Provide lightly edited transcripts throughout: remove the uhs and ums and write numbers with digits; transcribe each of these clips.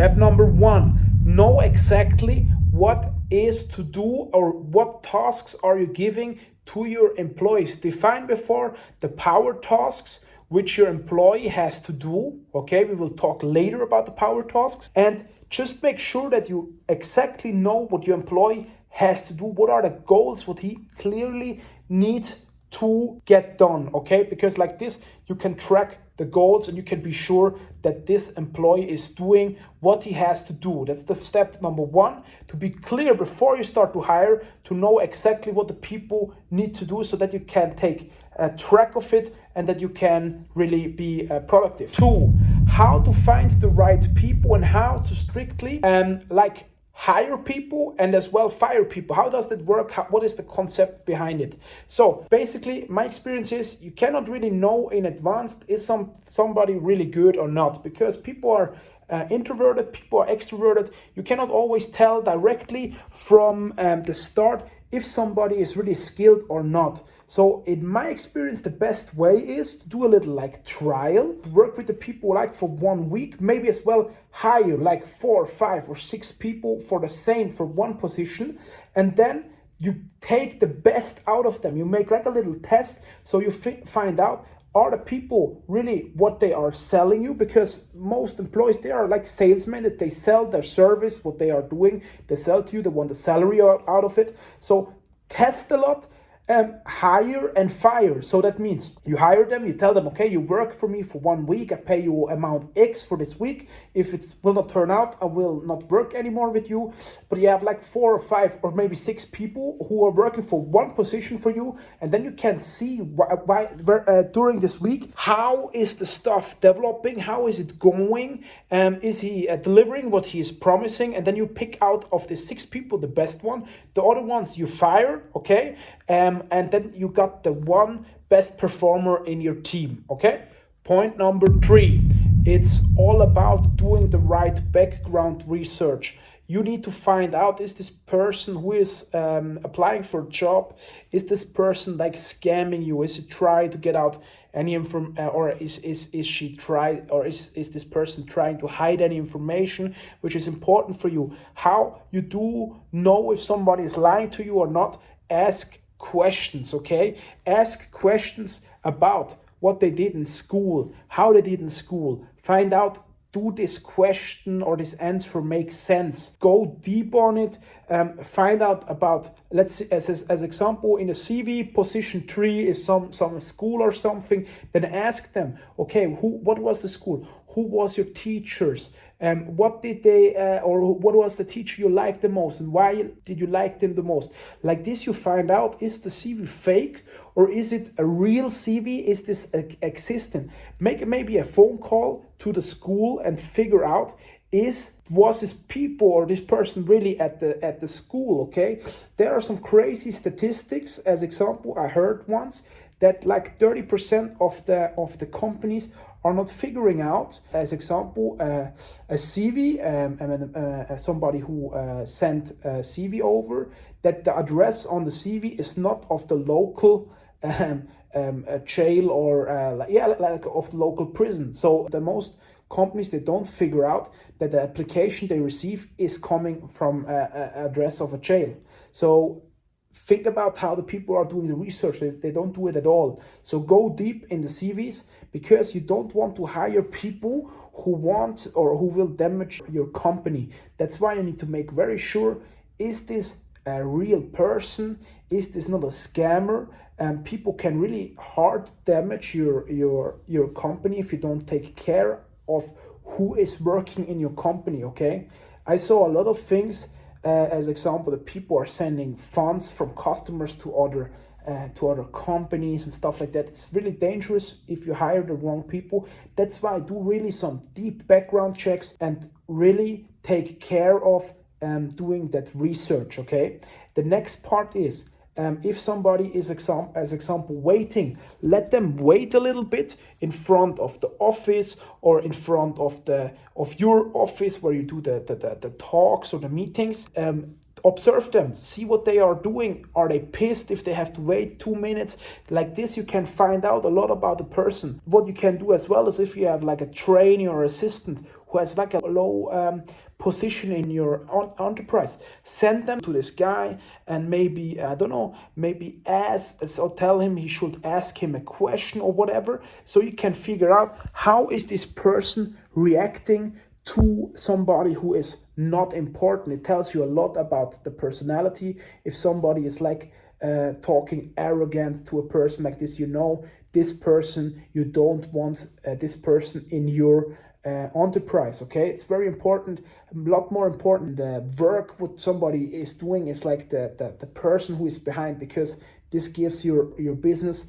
Step number 1, know exactly what is to do or what tasks are you giving to your employees. Define before the power tasks which your employee has to do. Okay, we will talk later about the power tasks. And just make sure that you exactly know what your employee has to do. What are the goals, what he clearly needs to get done, okay? Because like this, you can track the goals and you can be sure that this employee is doing what he has to do. That's the step number 1, to be clear before you start to hire, to know exactly what the people need to do so that you can take a track of it and that you can really be productive. 2, how to find the right people and how to strictly hire people and as well fire people. How does that work? What is the concept behind it? So basically, my experience is you cannot really know in advance is somebody really good or not, because people are introverted, people are extroverted. You cannot always tell directly from the start if somebody is really skilled or not. So in my experience, the best way is to do a little trial, work with the people for 1 week, maybe as well hire 4, 5 or 6 people for one position, and then you take the best out of them. You make a little test, so you find out, are the people really what they are selling you? Because most employees, they are like salesmen, that they sell their service, what they are doing, they sell to you, they want the salary out of it. So test a lot. Hire and fire. So that means you hire them, you tell them, okay, you work for me for 1 week, I pay you amount X for this week. If it will not turn out, I will not work anymore with you. But you have 4 or 5 or maybe 6 people who are working for one position for you, and then you can see during this week, how is the stuff developing, how is it going, is he delivering what he is promising, and then you pick out of the 6 people the best one. The other ones you fire, okay, and then you got the one best performer in your team, okay? Point number 3, it's all about doing the right background research. You need to find out, is this person who is applying for a job, is this person scamming you? Is he trying to get out any information, or is this person trying to hide any information which is important for you? How you do know if somebody is lying to you or not? Ask questions, okay? Ask questions about what they did in school, how they did in school. Find out, do this question or this answer make sense? Go deep on it. Find out about, let's say, as example, in a CV, position 3 is some school or something. Then ask them, okay, what was the school? Who was your teachers? What did they, or what was the teacher you liked the most, and why did you like them the most? Like this, you find out, is the CV fake or is it a real CV? Is this existing? Make maybe a phone call to the school and figure out, was this people or this person really at the school? Okay, there are some crazy statistics. As example, I heard once that 30% of the companies are not figuring out, as example, a CV, somebody who sent a CV over, that the address on the CV is not of the local jail or of the local prison. So the most companies, they don't figure out that the application they receive is coming from an address of a jail. So think about how the people are doing the research. They don't do it at all. So go deep in the CVs, because you don't want to hire people who want or who will damage your company. That's why you need to make very sure, is this a real person? Is this not a scammer? People can really hard damage your company if you don't take care of who is working in your company, okay? I saw a lot of things. As example, the people are sending funds from customers to other companies and stuff like that. It's really dangerous if you hire the wrong people. That's why I do really some deep background checks and really take care of doing that research, okay? The next part is, if somebody is, as example, waiting, let them wait a little bit in front of the office or in front of your office where you do the talks or the meetings. Observe them, see what they are doing. Are they pissed if they have to wait 2 minutes? Like this, you can find out a lot about the person. What you can do as well is, if you have a trainee or assistant who has like a low position in your enterprise. Send them to this guy and maybe, I don't know, maybe tell him he should ask him a question or whatever, so you can figure out how is this person reacting to somebody who is not important. It tells you a lot about the personality. If somebody is like talking arrogant to a person like this, you know this person, you don't want this person in your enterprise. Okay, it's very important, a lot more important. The work what somebody is doing is like the person who is behind, because this gives your business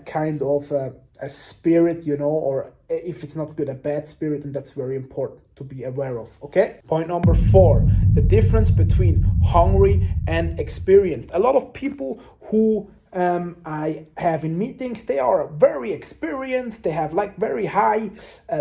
kind of a spirit, you know, or if it's not good, a bad spirit, and that's very important to be aware of. Okay, point number 4, the difference between hungry and experienced. A lot of people who I have in meetings, they are very experienced, they have like very high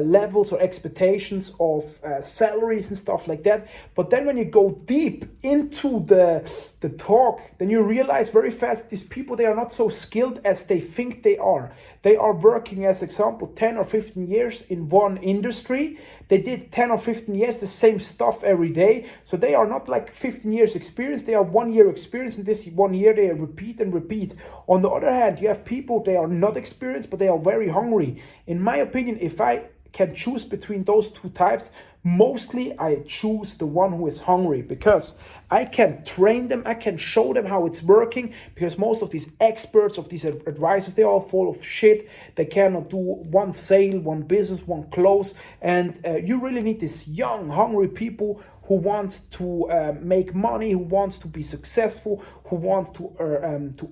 levels or expectations of salaries and stuff like that, but then when you go deep into the talk, then you realize very fast these people, they are not so skilled as they think they are. They are working, as example, 10 or 15 years in one industry. They did 10 or 15 years the same stuff every day. So they are not like 15 years experience. They are 1 year experience. And this 1 year they repeat and repeat. On the other hand, you have people, they are not experienced, but they are very hungry. In my opinion, if I can choose between those two types, mostly I choose the one who is hungry, because I can train them, I can show them how it's working, because most of these experts, of these advisors, they are full of shit. They cannot do one sale, one business, one close, and you really need these young, hungry people who wants to make money, who wants to be successful, who wants to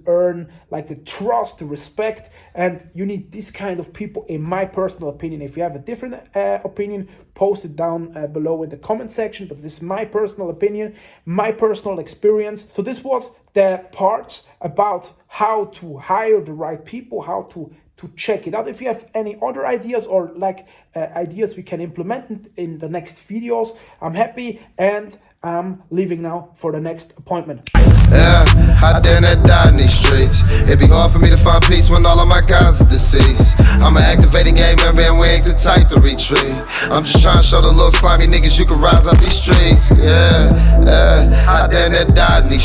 earn like the trust, the respect, and you need this kind of people, in my personal opinion. If you have a different opinion, post it down below in the comment section, but this is my personal opinion, my personal experience. So this was the parts about how to hire the right people, how to check it out. If you have any other ideas or like ideas we can implement in the next videos, I'm happy, and I'm leaving now for the next appointment. Yeah, I dare not die in these streets. It'd be hard for me to find peace when all of my guys are deceased. I'm an activated game member and we ain't the type to retreat. I'm just trying to show the little slimy niggas you can rise out these streets. Yeah, I dare not die in these